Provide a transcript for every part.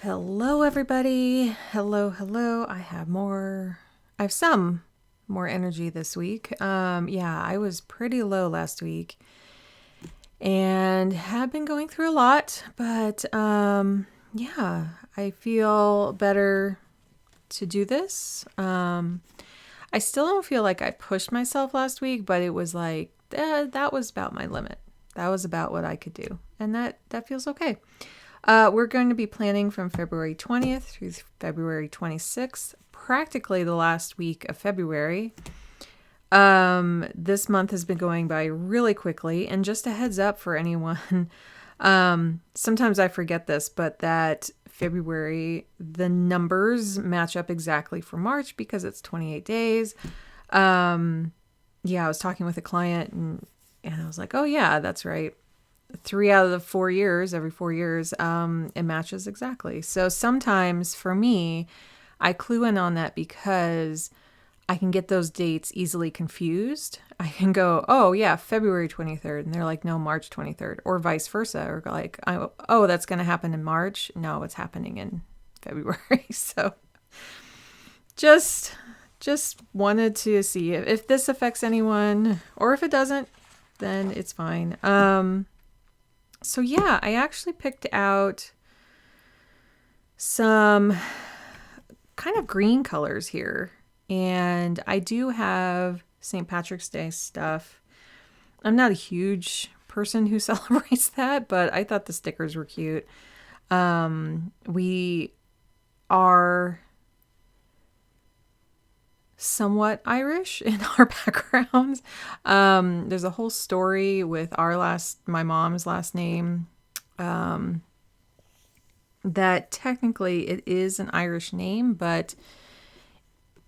Hello, everybody. Hello. I have some more energy this week. I was pretty low last week and have been going through a lot, but I feel better to do this. I still don't feel like I pushed myself last week, but it was like, that was about my limit. That was about what I could do. And that feels okay. We're going to be planning from February 20th through February 26th, practically the last week of February. This month has been going by really quickly, and just a heads up for anyone, sometimes I forget this, but that February, the numbers match up exactly for March because it's 28 days. I was talking with a client and I was like, oh yeah, that's right. 3 out of the 4 years, every 4 years, it matches exactly. So sometimes for me, I clue in on that because I can get those dates easily confused. I can go, oh yeah, February 23rd. And they're like, no, March 23rd, or vice versa. Or like, oh, that's going to happen in March. No, it's happening in February. So just wanted to see if this affects anyone, or if it doesn't, then it's fine. So yeah, I actually picked out some kind of green colors here. And I do have St. Patrick's Day stuff. I'm not a huge person who celebrates that, but I thought the stickers were cute. We are somewhat Irish in our backgrounds. There's a whole story with my mom's last name, that technically it is an Irish name, but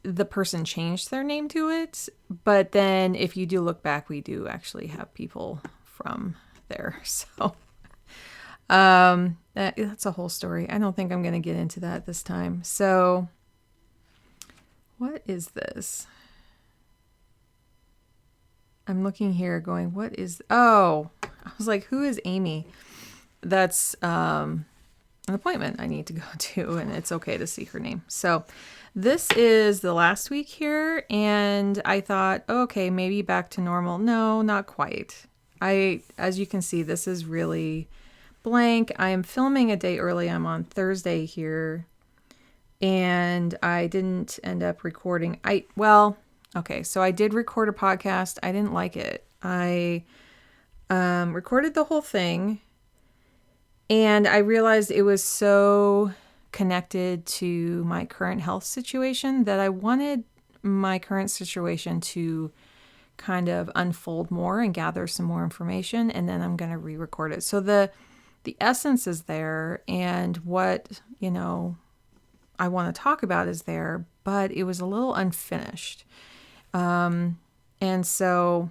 the person changed their name to it. But then if you do look back, we do actually have people from there. So that's a whole story. I don't think I'm going to get into that this time. So what is this? I'm looking here going, what is... Oh, I was like, who is Amy? That's an appointment I need to go to, and it's okay to see her name. So this is the last week here, and I thought, okay, maybe back to normal. No, not quite. As you can see, this is really blank. I am filming a day early. I'm on Thursday here. And I didn't end up recording. So I did record a podcast. I didn't like it. I recorded the whole thing, and I realized it was so connected to my current health situation that I wanted my current situation to kind of unfold more and gather some more information, and then I'm going to re-record it. So the essence is there, and what, I want to talk about is there, but it was a little unfinished. And so,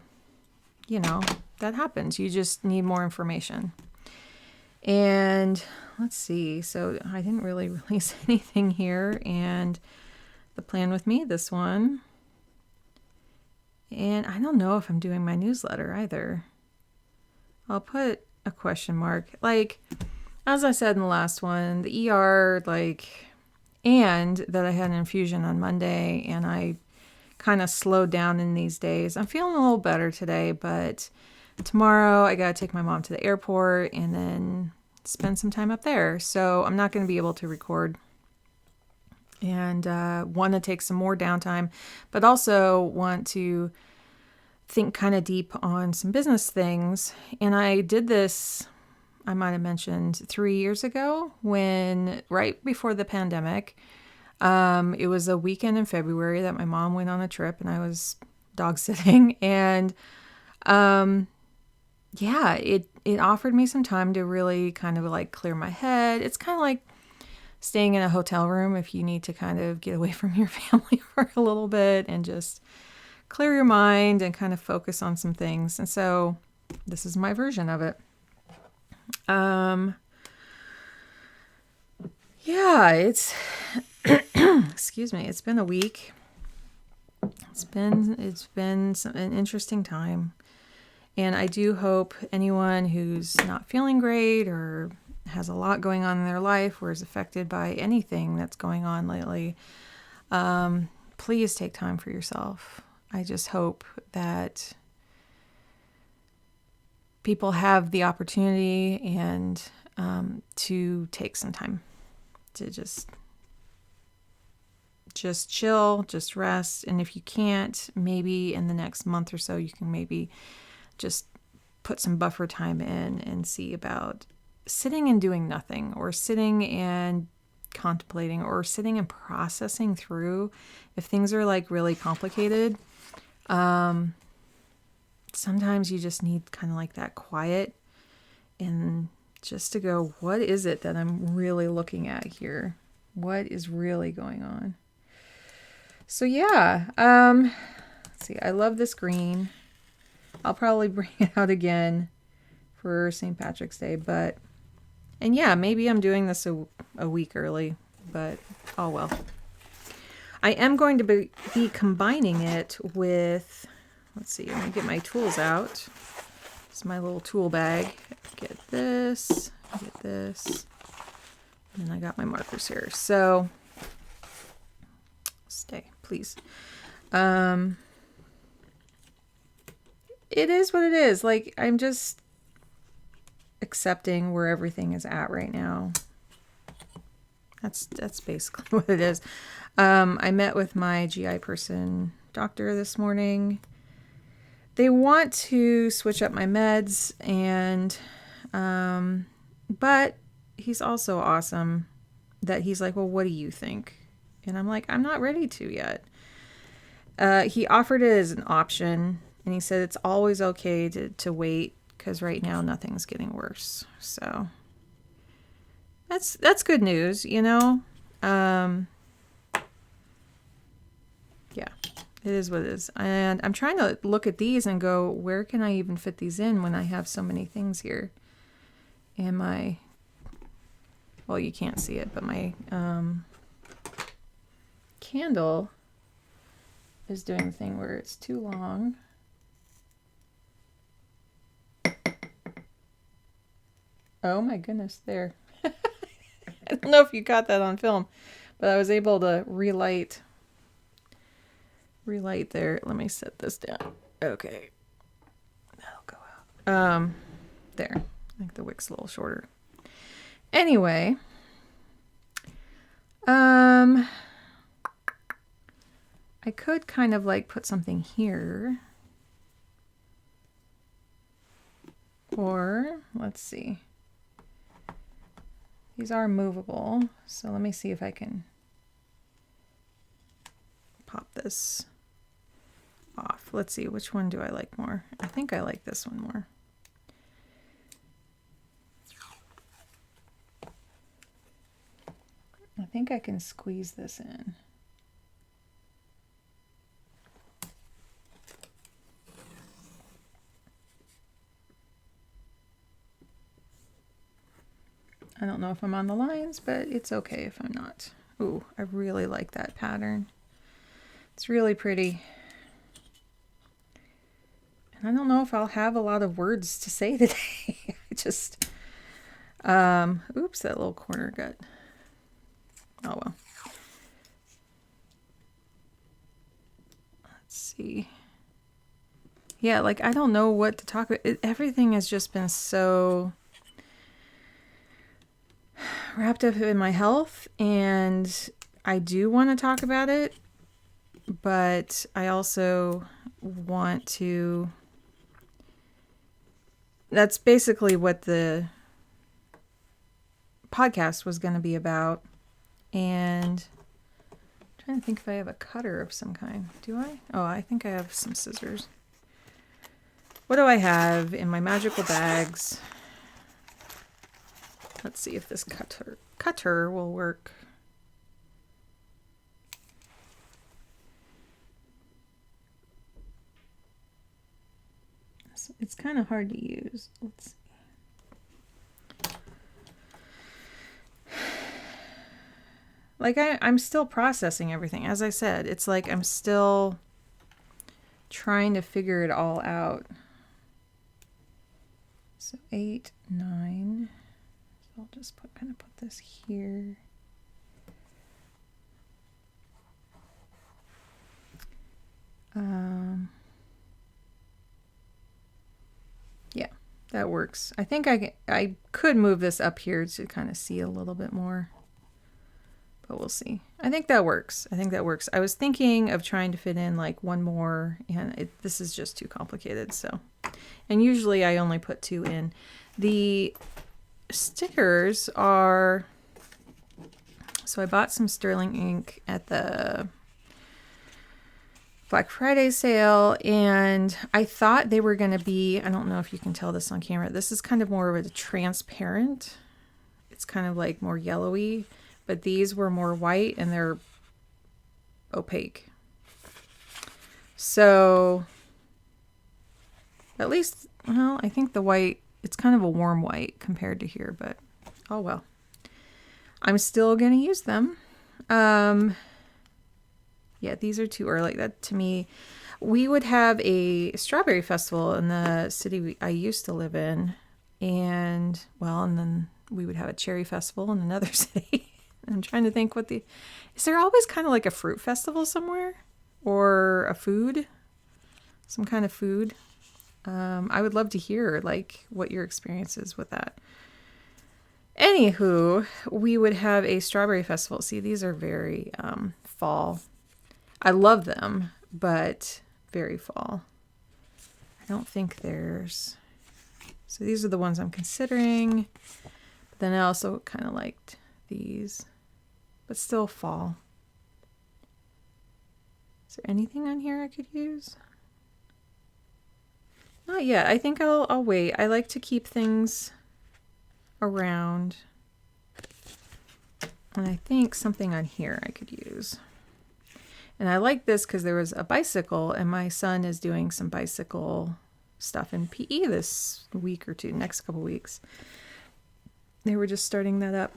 that happens. You just need more information. And let's see. So I didn't really release anything here. And the plan with me, this one. And I don't know if I'm doing my newsletter either. I'll put a question mark. Like, as I said in the last one, the ER, and that I had an infusion on Monday, and I kind of slowed down in these days. I'm feeling a little better today, but tomorrow I got to take my mom to the airport and then spend some time up there. So I'm not going to be able to record, and want to take some more downtime, but also want to think kind of deep on some business things. And I did this, I might have mentioned 3 years ago, right before the pandemic. It was a weekend in February that my mom went on a trip, and I was dog sitting, and it offered me some time to really kind of clear my head. It's kind of like staying in a hotel room if you need to kind of get away from your family for a little bit and just clear your mind and kind of focus on some things. And so this is my version of it. It's excuse me, it's been a week. It's been an interesting time, and I do hope anyone who's not feeling great or has a lot going on in their life or is affected by anything that's going on lately, please take time for yourself. I just hope that people have the opportunity and to take some time to just chill, just rest. And if you can't, maybe in the next month or so, you can maybe just put some buffer time in and see about sitting and doing nothing, or sitting and contemplating, or sitting and processing through. If things are like really complicated, sometimes you just need kind of like that quiet and just to go, what is it that I'm really looking at here? What is really going on? So yeah, let's see. I love this green. I'll probably bring it out again for St. Patrick's Day, and yeah, maybe I'm doing this a week early, but oh well. I am going to be combining it with, let's see, let me get my tools out. It's my little tool bag. Get this, and then I got my markers here. So, stay, please. It is what it is. Like, I'm just accepting where everything is at right now. That's basically what it is. I met with my GI person doctor this morning. They want to switch up my meds, and but he's also awesome that he's like, well, what do you think? And I'm like, I'm not ready to yet. He offered it as an option, and he said it's always okay to wait, because right now nothing's getting worse. So that's good news, you know. Yeah, it is what it is. And I'm trying to look at these and go, where can I even fit these in when I have so many things here? And my, well, you can't see it, but my candle is doing the thing where it's too long. Oh my goodness, there. I don't know if you caught that on film, but I was able to relight there. Let me set this down. Okay. That'll go out. There. I think the wick's a little shorter. Anyway, I could kind of like put something here. Or, let's see. These are movable, so let me see if I can pop this off. Let's see, which one do I like more? I think I like this one more. I think I can squeeze this in. I don't know if I'm on the lines, but it's okay if I'm not. Ooh, I really like that pattern. It's really pretty. And I don't know if I'll have a lot of words to say today. I just, oops, that little corner got, oh well. Let's see. Yeah, like I don't know what to talk about. Everything has just been so wrapped up in my health, and I do want to talk about it, but I also want to, that's basically what the podcast was going to be about. And I'm trying to think if I have a cutter of some kind. Do I? Oh, I think I have some scissors. What do I have in my magical bags? Let's see if this cutter will work. It's kind of hard to use. Let's see. Like I'm still processing everything. As I said, it's like I'm still trying to figure it all out. So 8, 9. I'll just kind of put this here. Yeah, that works. I think I could move this up here to kind of see a little bit more, but we'll see. I think that works. I think that works. I was thinking of trying to fit in like one more, and this is just too complicated. So, and usually I only put 2 in. The stickers are, so I bought some sterling ink at the Black Friday sale, and I thought they were going to be, I don't know if you can tell this on camera, this is kind of more of a transparent, it's kind of like more yellowy, but these were more white and they're opaque. So at least, well, I think the white, it's kind of a warm white compared to here, but oh well. I'm still going to use them. Yeah, these are too early. That to me, we would have a strawberry festival in the city I used to live in, and well, and then we would have a cherry festival in another city. I'm trying to think is there always kind of like a fruit festival somewhere or a food, some kind of food? I would love to hear like what your experience is with that. Anywho, we would have a strawberry festival. See, these are very fall. I love them, but very fall. I don't think there's... So these are the ones I'm considering. But then I also kind of liked these, but still fall. Is there anything on here I could use? Not yet. I think I'll wait. I like to keep things around. And I think something on here I could use. And I like this because there was a bicycle, and my son is doing some bicycle stuff in PE this week or two, next couple weeks. They were just starting that up.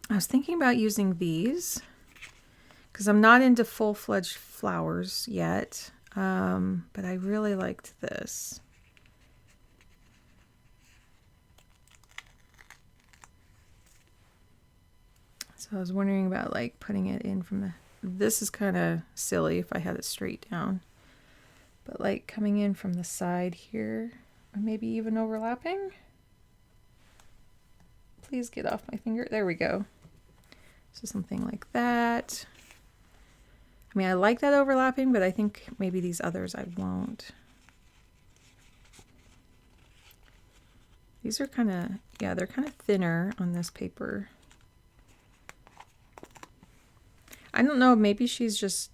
I was thinking about using these because I'm not into full-fledged flowers yet, but I really liked this. So I was wondering about like putting it in from the... This is kind of silly if I had it straight down, but like coming in from the side here, or maybe even overlapping. Please get off my finger. There we go. So something like that. I mean, I like that overlapping, but I think maybe these others I won't. These are kind of, yeah, they're kind of thinner on this paper. I don't know, maybe she's just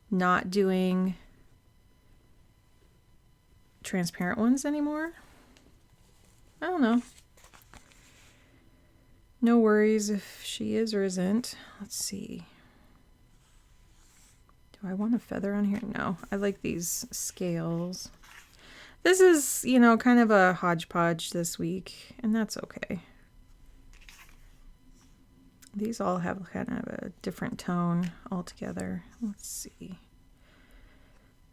not doing transparent ones anymore. I don't know. No worries if she is or isn't. Let's see. Do I want a feather on here? No, I like these scales. This is, you know, kind of a hodgepodge this week, and that's okay. These all have kind of a different tone altogether. Let's see.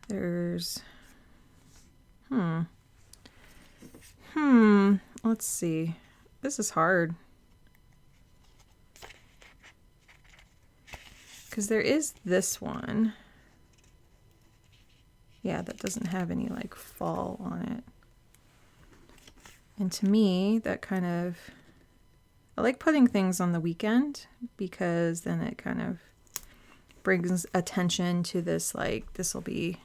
There's, let's see. This is hard. Because there is this one. Yeah, that doesn't have any like fall on it. And to me, that kind of... I like putting things on the weekend because then it kind of brings attention to this, like this will be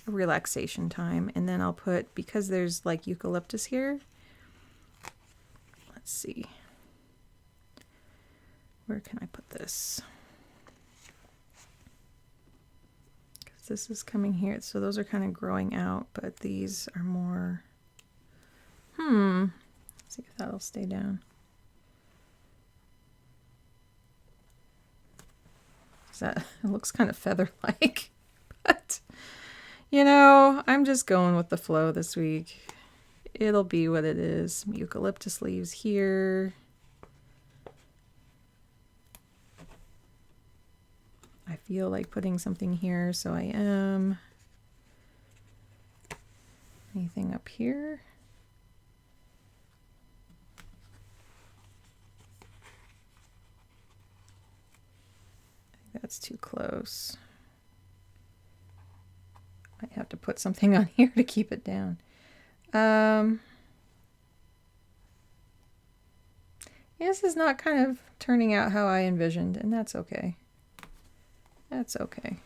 a relaxation time. And then I'll put, because there's like eucalyptus here, let's see, where can I put this? Because this is coming here, so those are kind of growing out, but these are more, let's see if that'll stay down. That it looks kind of feather-like, but you know, I'm just going with the flow this week. It'll be what it is. Some eucalyptus leaves here. I feel like putting something here, so I am. Anything up here? that's too close. I have to put something on here to keep it down. This is not kind of turning out how I envisioned, and that's okay. That's okay.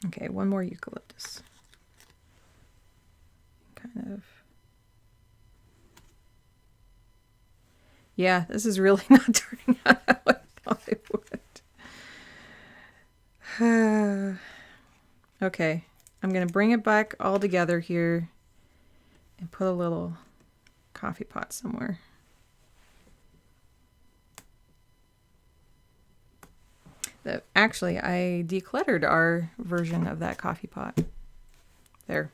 Okay, one more eucalyptus. Kind of. Yeah, this is really not turning out how I thought it would. Okay, I'm going to bring it back all together here and put a little coffee pot somewhere. Actually, I decluttered our version of that coffee pot. There.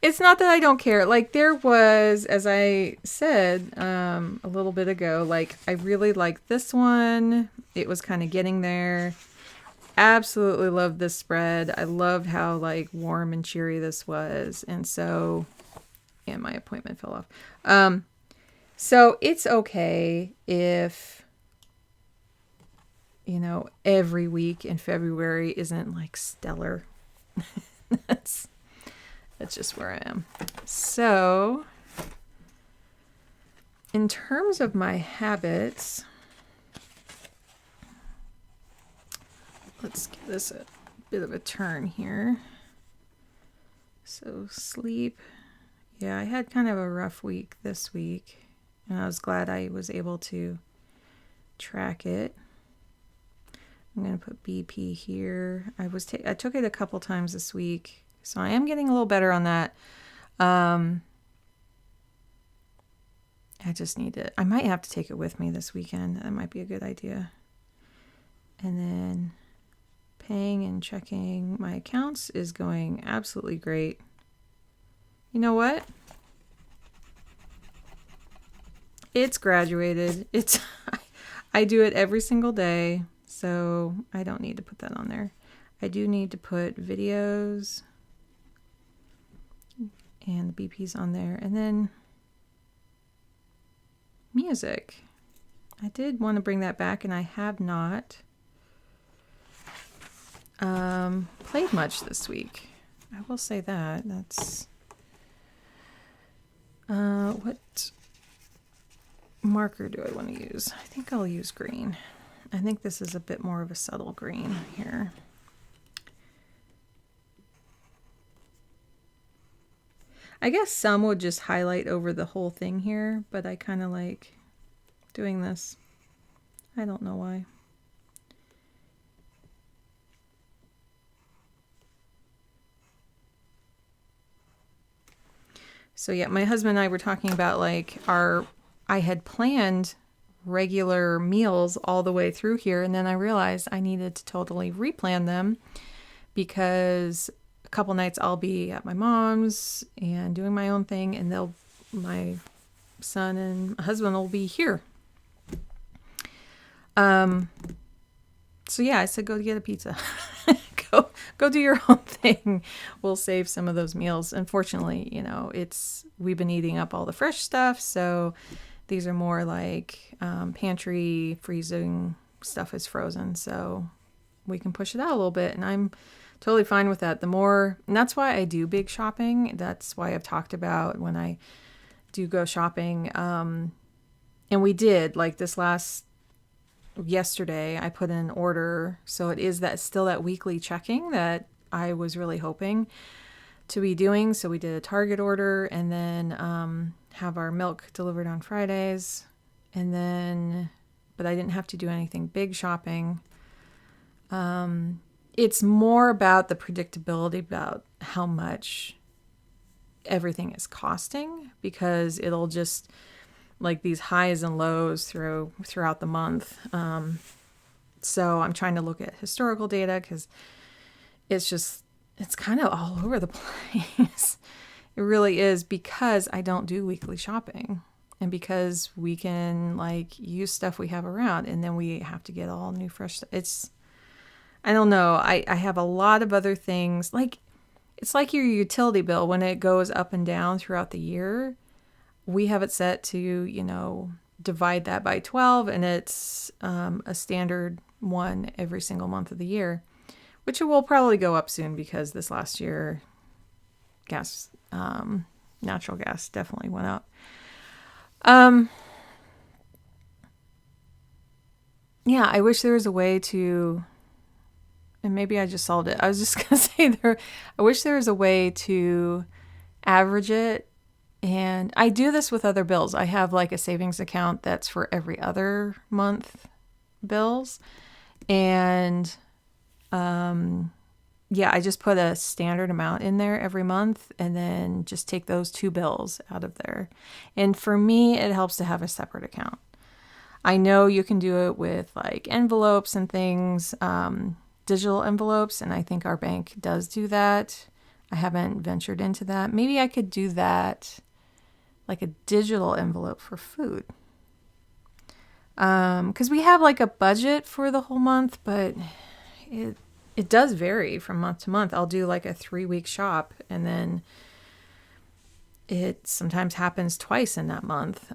It's not that I don't care. Like, there was, as I said a little bit ago, like, I really liked this one. It was kind of getting there. Absolutely loved this spread. I loved how, like, warm and cheery this was. And so, and my appointment fell off. So it's okay if, you know, every week in February isn't like stellar. That's just where I am. So, in terms of my habits, let's give this a bit of a turn here. So, sleep. Yeah, I had kind of a rough week this week, and I was glad I was able to track it. I'm going to put BP here. I took it a couple times this week, so I am getting a little better on that. I just need it. I might have to take it with me this weekend. That might be a good idea. And then paying and checking my accounts is going absolutely great. You know what? It's graduated. I do it every single day. So I don't need to put that on there. I do need to put videos and the BP's on there. And then music. I did want to bring that back, and I have not played much this week. I will say that. That's what marker do I want to use? I think I'll use green. I think this is a bit more of a subtle green here. I guess some would just highlight over the whole thing here, but I kind of like doing this. I don't know why. So yeah, my husband and I were talking about like I had planned regular meals all the way through here, and then I realized I needed to totally replan them because a couple nights I'll be at my mom's and doing my own thing, and my son and husband will be here. So yeah, I said go get a pizza. Go do your own thing. We'll save some of those meals. Unfortunately, you know, we've been eating up all the fresh stuff, so these are more like pantry freezing stuff is frozen, so we can push it out a little bit, and I'm totally fine with that. And that's why I do big shopping. That's why I've talked about when I do go shopping. And we did, like yesterday, I put in an order, so it is still that weekly checking that I was really hoping to be doing. So we did a Target order, and then have our milk delivered on Fridays, but I didn't have to do anything big shopping. It's more about the predictability about how much everything is costing, because it'll just like these highs and lows throughout the month. So I'm trying to look at historical data because it's kind of all over the place. It really is, because I don't do weekly shopping, and because we can like use stuff we have around, and then we have to get all new fresh stuff. I don't know. I have a lot of other things. Like, it's like your utility bill when it goes up and down throughout the year. We have it set to, divide that by 12, and it's a standard one every single month of the year, which will probably go up soon because this last year, natural gas definitely went up. Yeah, I wish there was a way to, and maybe I just solved it. I was just going to say I wish there was a way to average it. And I do this with other bills. I have like a savings account that's for every other month bills. And I just put a standard amount in there every month and then just take those two bills out of there. And for me, it helps to have a separate account. I know you can do it with like envelopes and things, digital envelopes, and I think our bank does do that. I haven't ventured into that. Maybe I could do that, like a digital envelope for food. Because we have like a budget for the whole month, but it does vary from month to month. I'll do like a 3-week shop, and then it sometimes happens twice in that month.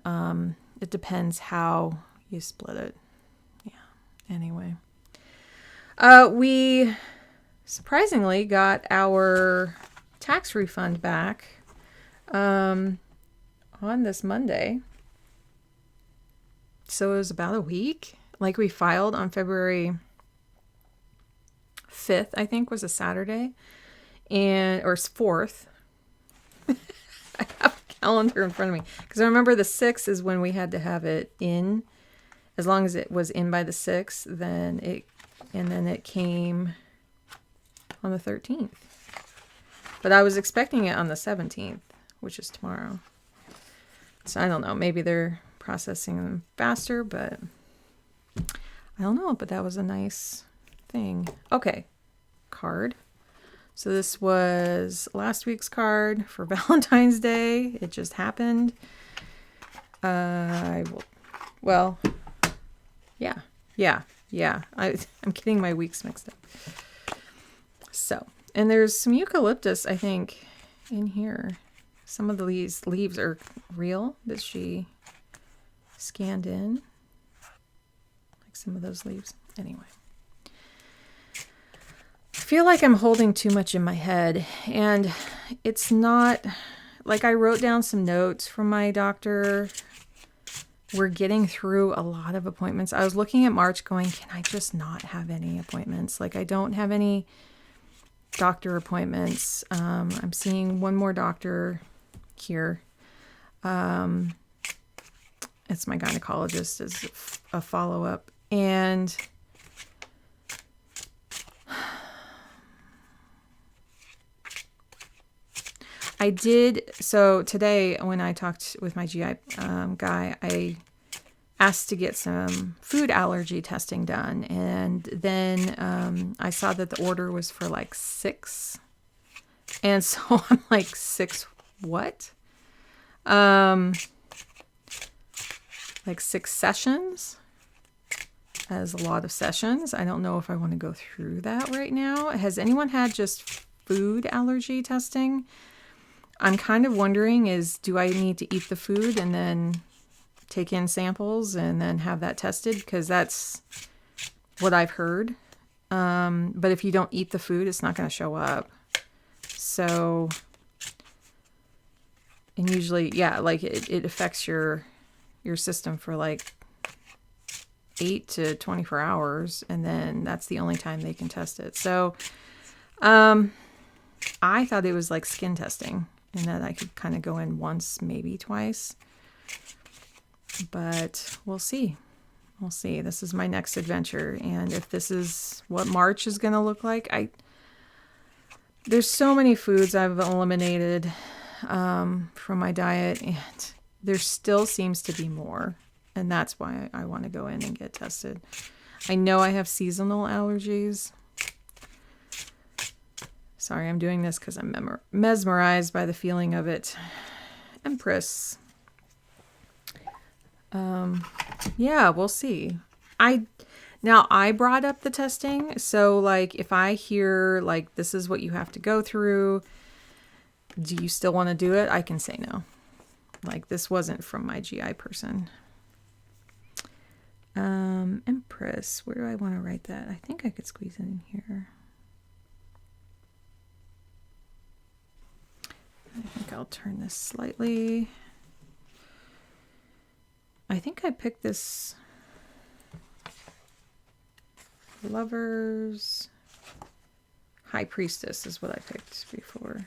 It depends how you split it. Yeah. Anyway. We surprisingly got our tax refund back on this Monday. So it was about a week. Like, we filed on February 5th, I think was a Saturday, or 4th. I have a calendar in front of me because I remember the 6th is when we had to have it in. As long as it was in by the 6th, then it came on the 13th. But I was expecting it on the 17th, which is tomorrow. So I don't know. Maybe they're processing them faster, but I don't know. But that was a nice thing. Okay. Card. So this was last week's card for Valentine's Day. It just happened. Yeah. I'm getting my weeks mixed up. So, and there's some eucalyptus, I think, in here. Some of these leaves are real that she scanned in. Like some of those leaves. Anyway. I feel like I'm holding too much in my head, and it's not, like, I wrote down some notes from my doctor. We're getting through a lot of appointments. I was looking at March going, can I just not have any appointments? Like, I don't have any doctor appointments. I'm seeing one more doctor here. It's my gynecologist as a follow-up. And I did, so today when I talked with my GI guy, I asked to get some food allergy testing done. And then I saw that the order was for like 6. And so I'm like, 6 what? Like 6 sessions? That is a lot of sessions. I don't know if I want to go through that right now. Has anyone had just food allergy testing? I'm kind of wondering do I need to eat the food and then take in samples and then have that tested? Because that's what I've heard. But if you don't eat the food, it's not going to show up. So, and usually, yeah, like it affects your system for like 8 to 24 hours. And then that's the only time they can test it. So, I thought it was like skin testing. And that I could kind of go in once, maybe twice. But we'll see. We'll see. This is my next adventure. And if this is what March is going to look like, there's so many foods I've eliminated from my diet. And there still seems to be more. And that's why I want to go in and get tested. I know I have seasonal allergies. Sorry, I'm doing this because I'm mesmerized by the feeling of it. Empress. Yeah, we'll see. Now, I brought up the testing. So, like, if I hear, like, this is what you have to go through, do you still want to do it? I can say no. Like, this wasn't from my GI person. Empress, where do I want to write that? I think I could squeeze it in here. I think I'll turn this slightly. I think I picked this Lovers. High Priestess is what I picked before.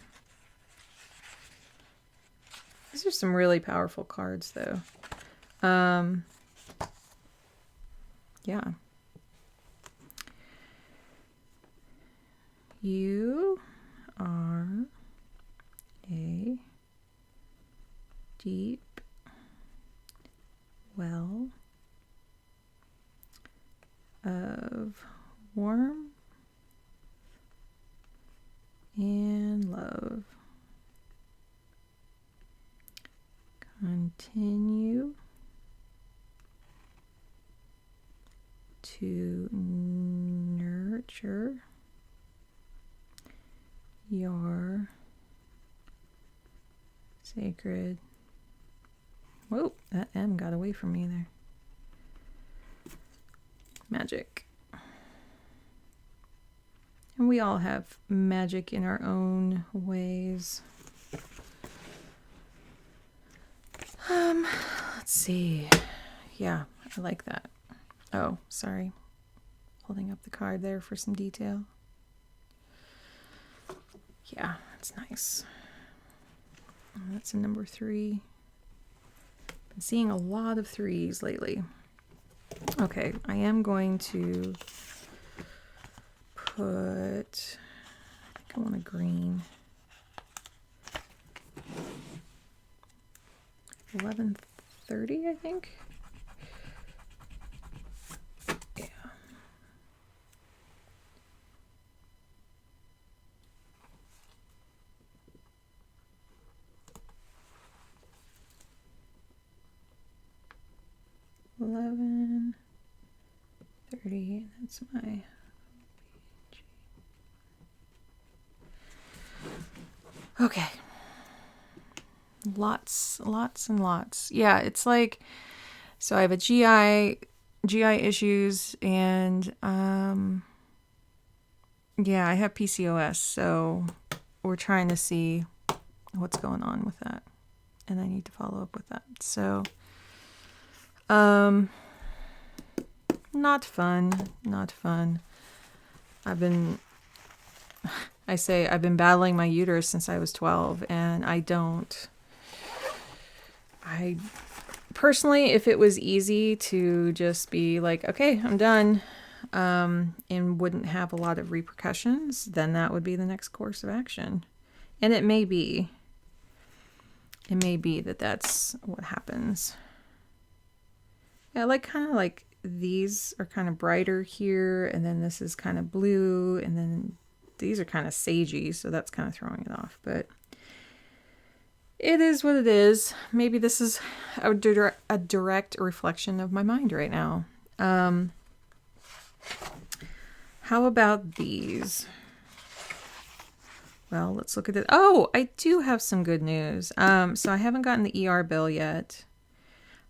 These are some really powerful cards, though. Yeah. You are a deep well of warmth and love. Continue to nurture your sacred. Whoa, that M got away from me there. Magic. And we all have magic in our own ways. Let's see. Yeah, I like that. Oh, sorry. Holding up the card there for some detail. Yeah, that's nice. That's a number 3. Been seeing a lot of 3s lately. Okay, I am going to put, I think I want a green. 11:30, I think. Yeah. $11:30. That's my. Okay. Lots and lots. Yeah, it's like, so I have a GI issues, and yeah, I have PCOS, so we're trying to see what's going on with that, and I need to follow up with that. So not fun. I've been battling my uterus since I was 12, and I personally, if it was easy to just be like, okay, I'm done, and wouldn't have a lot of repercussions, then that would be the next course of action. And it may be that that's what happens. Yeah, like kind of like these are kind of brighter here, and then this is kind of blue, and then these are kind of sagey, so that's kind of throwing it off, but it is what it is. Maybe this is a direct reflection of my mind right now. How about these? Well, let's look at it. Oh, I do have some good news. So I haven't gotten the ER bill yet,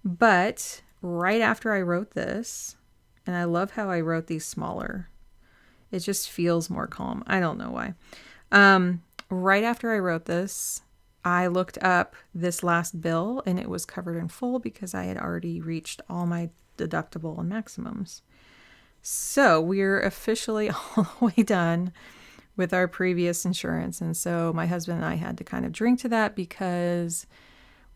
but right after I wrote this, and I love how I wrote these smaller. It just feels more calm. I don't know why. Right after I wrote this, I looked up this last bill, and it was covered in full because I had already reached all my deductible and maximums. So we're officially all the way done with our previous insurance. And so my husband and I had to kind of drink to that because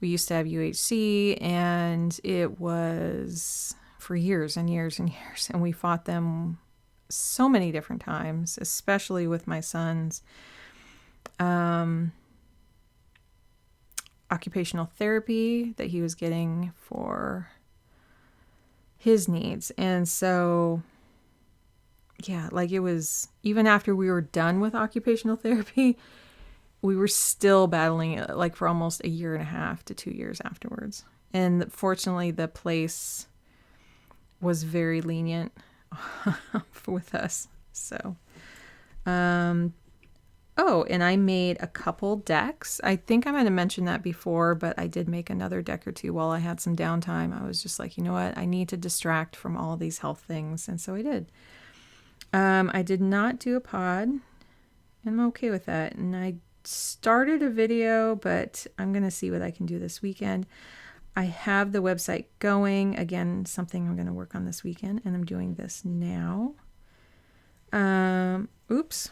we used to have UHC, and it was for years and years and years. And we fought them so many different times, especially with my son's occupational therapy that he was getting for his needs. And so, yeah, like it was, even after we were done with occupational therapy, we were still battling it like for almost a year and a half to 2 years afterwards. And fortunately, the place was very lenient with us. So, oh, and I made a couple decks. I think I might have mentioned that before, but I did make another deck or two while I had some downtime. I was just like, you know what? I need to distract from all these health things. And so I did. I did not do a pod, and I'm okay with that. And I started a video, but I'm going to see what I can do this weekend. I have the website going. Again, something I'm going to work on this weekend, and I'm doing this now. Oops.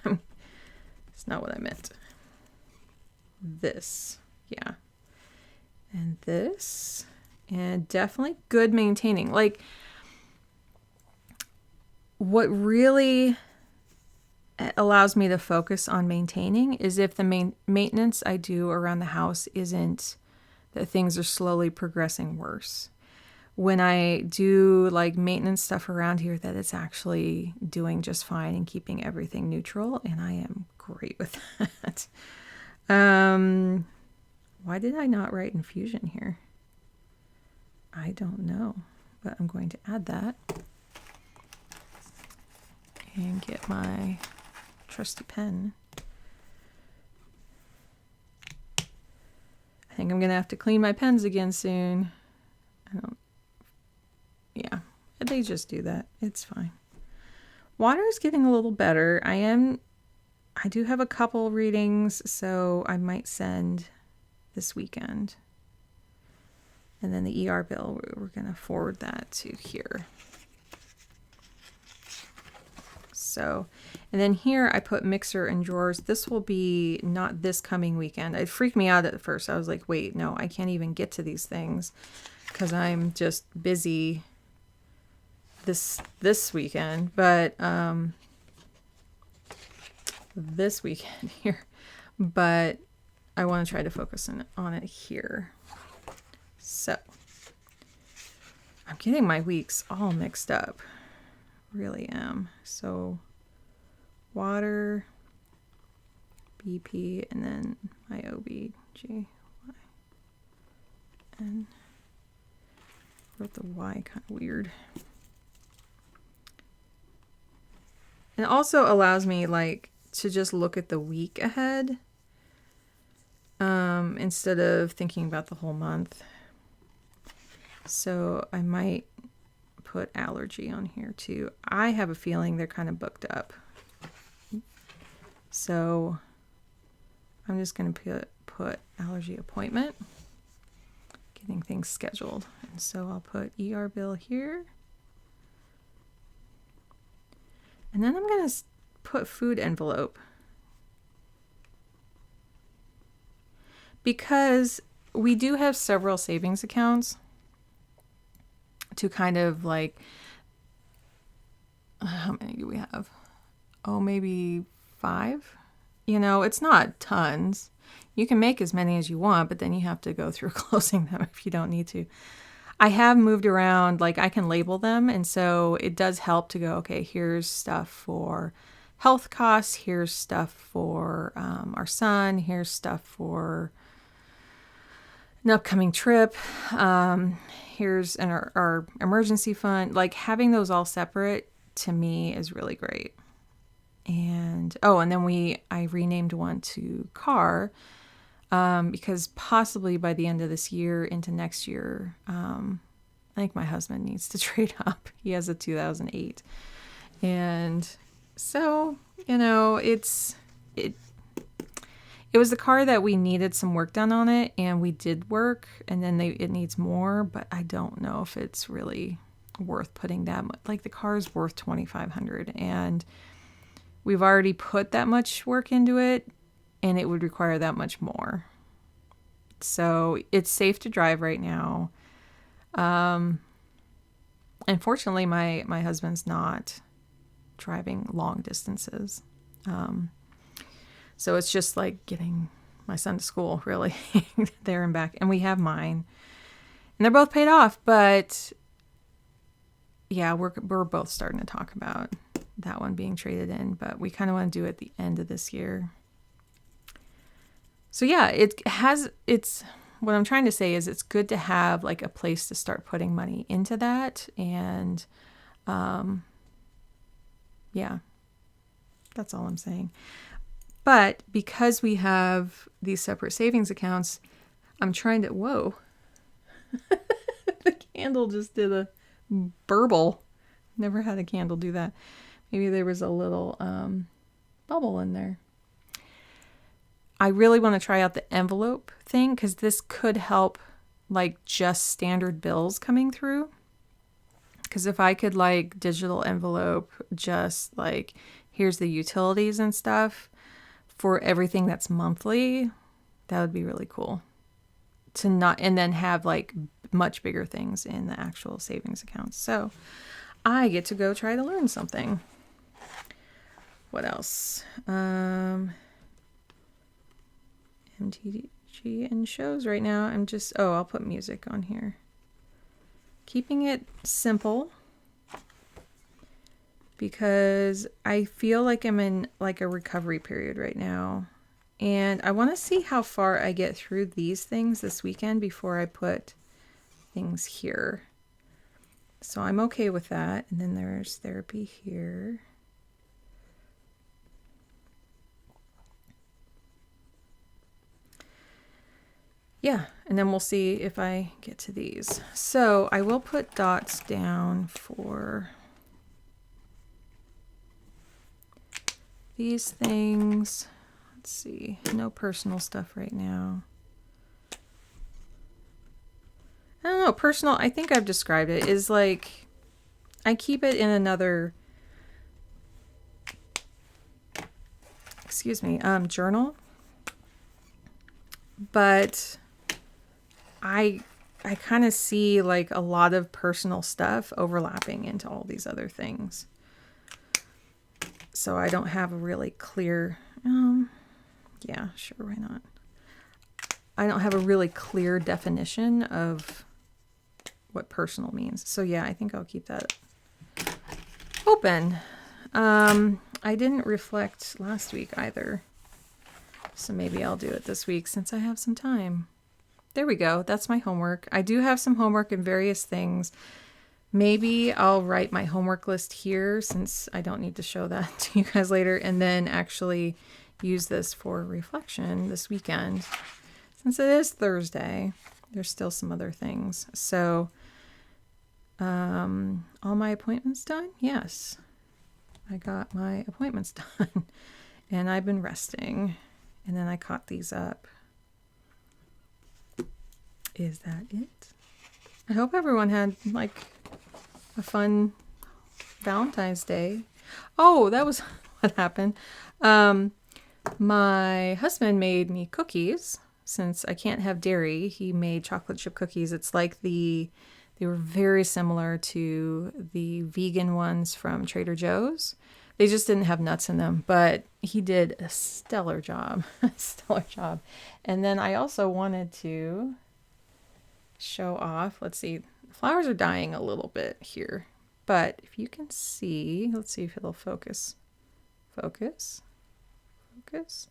It's not what I meant. This. Yeah. And this. And definitely good maintaining. Like, what really allows me to focus on maintaining is if the maintenance I do around the house isn't that things are slowly progressing worse. When I do like maintenance stuff around here, that it's actually doing just fine and keeping everything neutral, and I am great with that. Why did I not write infusion here? I don't know, but I'm going to add that and get my trusty pen. I think I'm going to have to clean my pens again soon. Yeah, they just do that. It's fine. Water is getting a little better. I do have a couple readings, so I might send this weekend. And then the ER bill, we're going to forward that to here. So, and then here I put mixer and drawers. This will be not this coming weekend. It freaked me out at first. I was like, wait, no, I can't even get to these things because I'm just busy this weekend. But this weekend here. But I want to try to focus on it here. So, I'm getting my weeks all mixed up. Really am. So water, BP, and then my OBGYN. Wrote the Y kind of weird. And it also allows me like to just look at the week ahead instead of thinking about the whole month. So I might put allergy on here too. I have a feeling they're kind of booked up. So I'm just going to put allergy appointment, getting things scheduled. And so I'll put ER bill here. And then I'm going to put food envelope. Because we do have several savings accounts to kind of like, how many do we have? Oh, maybe 5. You know, it's not tons. You can make as many as you want, but then you have to go through closing them if you don't need to. I have moved around, like I can label them. And so it does help to go, okay, here's stuff for health costs. Here's stuff for our son. Here's stuff for an upcoming trip. Here's our emergency fund. Like having those all separate to me is really great. And then I renamed one to car because possibly by the end of this year into next year, I think my husband needs to trade up. He has a 2008. And so, you know, it was the car that we needed some work done on it, and we did work, and then it needs more, but I don't know if it's really worth putting that much. Like the car is worth $2,500, and we've already put that much work into it, and it would require that much more. So it's safe to drive right now. Unfortunately, my husband's not driving long distances. So it's just like getting my son to school, really, there and back. And we have mine. And they're both paid off. But, yeah, we're both starting to talk about that one being traded in. But we kind of want to do it at the end of this year. So, yeah, what I'm trying to say is it's good to have, like, a place to start putting money into that. And Yeah, that's all I'm saying. But because we have these separate savings accounts, I'm trying to, whoa, the candle just did a burble. Never had a candle do that. Maybe there was a little bubble in there. I really want to try out the envelope thing because this could help like just standard bills coming through. Because if I could like digital envelope just like here's the utilities and stuff for everything that's monthly, that would be really cool. To not, and then have like much bigger things in the actual savings accounts. So I get to go try to learn something. What else? MTG and shows right now. I'm just, I'll put music on here. Keeping it simple because I feel like I'm in like a recovery period right now. And I want to see how far I get through these things this weekend before I put things here. So I'm okay with that. And then there's therapy here. Yeah, and then we'll see if I get to these. So I will put dots down for these things. Let's see, no personal stuff right now. I don't know, personal, I think I've described it, is like, I keep it in another, journal. But I kind of see like a lot of personal stuff overlapping into all these other things. So I don't have a really clear, yeah, sure, why not? I don't have a really clear definition of what personal means. So yeah, I think I'll keep that open. I didn't reflect last week either. So maybe I'll do it this week since I have some time. There we go. That's my homework. I do have some homework in various things. Maybe I'll write my homework list here since I don't need to show that to you guys later, and then actually use this for reflection this weekend. Since it is Thursday, there's still some other things. So, all my appointments done? Yes. I got my appointments done and I've been resting. And then I caught these up. Is that it? I hope everyone had like a fun Valentine's Day. Oh, that was what happened. My husband made me cookies since I can't have dairy. He made chocolate chip cookies. It's like they were very similar to the vegan ones from Trader Joe's. They just didn't have nuts in them, but he did a stellar job. Stellar job. And then I also wanted to show off. Let's see. The flowers are dying a little bit here. But if you can see, let's see if it'll focus. Focus. Focus.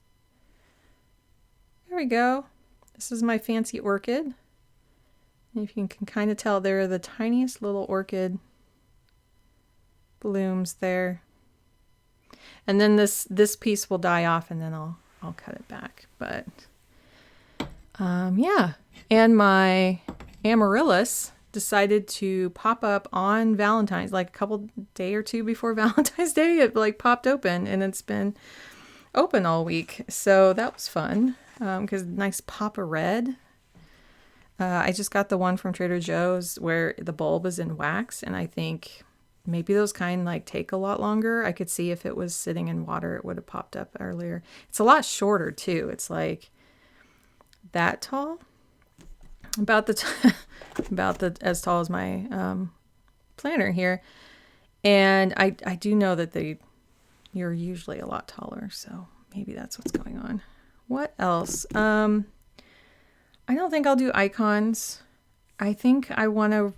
There we go. This is my fancy orchid. And if you can kind of tell, there are the tiniest little orchid blooms there. And then this piece will die off and then I'll cut it back. But yeah. And my amaryllis decided to pop up on Valentine's, like a couple day or two before Valentine's Day. It like popped open and it's been open all week. So that was fun. Because nice pop of red. I just got the one from Trader Joe's where the bulb is in wax, and I think maybe those kind like take a lot longer. I could see if it was sitting in water, it would have popped up earlier. It's a lot shorter too. It's like that tall, about as tall as my planner here. And I do know that you're usually a lot taller, so maybe that's what's going on. What else? I don't think I'll do icons. I think I want to,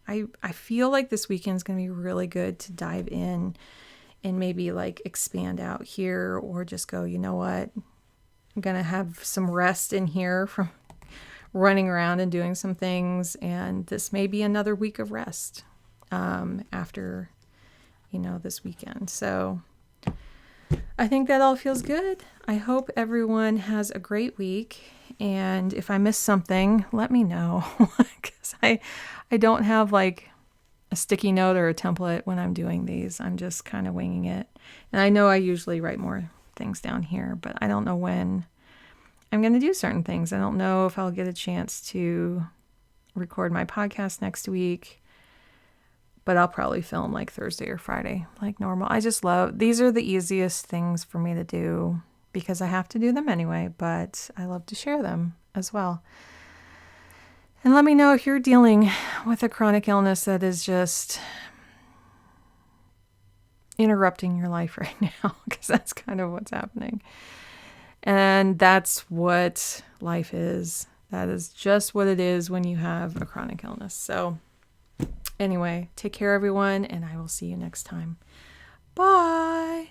I feel like this weekend's going to be really good to dive in and maybe like expand out here, or just go, you know what? I'm going to have some rest in here from running around and doing some things. And this may be another week of rest. after, this weekend. So I think that all feels good. I hope everyone has a great week. And if I miss something, let me know, because I don't have like a sticky note or a template when I'm doing these. I'm just kind of winging it. And I know I usually write more things down here, but I don't know when I'm going to do certain things. I don't know if I'll get a chance to record my podcast next week, but I'll probably film like Thursday or Friday, like normal. These are the easiest things for me to do because I have to do them anyway, but I love to share them as well. And let me know if you're dealing with a chronic illness that is just interrupting your life right now, because that's kind of what's happening. And that's what life is. That is just what it is when you have a chronic illness. So anyway, take care, everyone, and I will see you next time. Bye.